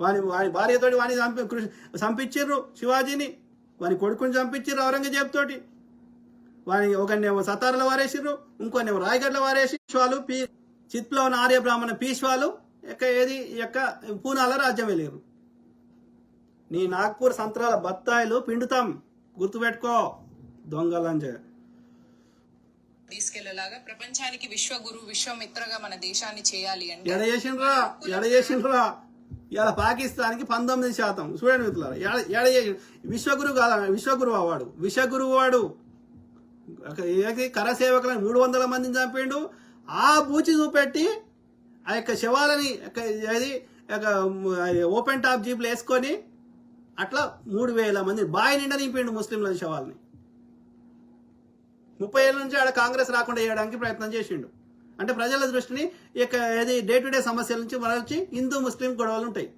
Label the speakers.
Speaker 1: వాని భార్యతోటి వాని చంపించిర్రు శివాజీని, వాని కొడుకుని చంపించిర్రు ఔరంగజేబ్ తోటి, వాని ఒకనేమో సతారాలో వారేసిర్రు, ఇంకొన్నేమో రాయగఢ్లో వారేసి పీష్వాలు చిత్లో ఉన్న ఆర్య బ్రాహ్మణ పీష్వాలు పూనాలో రాజ్యం వెళ్ళారు. నీ నాగ్పూర్ సంత్రాల బత్తాయిలు పిండుతాం, గుర్తుపెట్టుకో దొంగలంజ.
Speaker 2: తీసుకెళ్లేలాగా ప్రపంచానికి విశ్వగురు విశ్వమిత్రగా మన దేశాన్ని చేయాలి అంటే
Speaker 1: ఎడ చేసిండ్రా ఇలా పాకిస్తాన్కి 19%. చూడండి మిత్రులారా, ఎడ చేసి విశ్వగురు కాదా, విశ్వగురువు వాడు, విశ్వగురువు వాడు కరసేవకులను 300 మందిని చంపిండు. ఆ బూచి చూపెట్టి ఆ యొక్క శవాలని ఓపెన్ టాప్ జీప్లు వేసుకొని అట్లా 3000 మంది బావి నిండా నింపిండు ముస్లింల శవాలని. 30 ఏళ్ళ నుంచి ఆడ కాంగ్రెస్ రాకుండా చేయడానికి ప్రయత్నం చేసిండు. అంటే ప్రజల దృష్టిని డే టు డే సమస్యల నుంచి మరల్చి హిందూ ముస్లిం గొడవలు ఉంటాయి.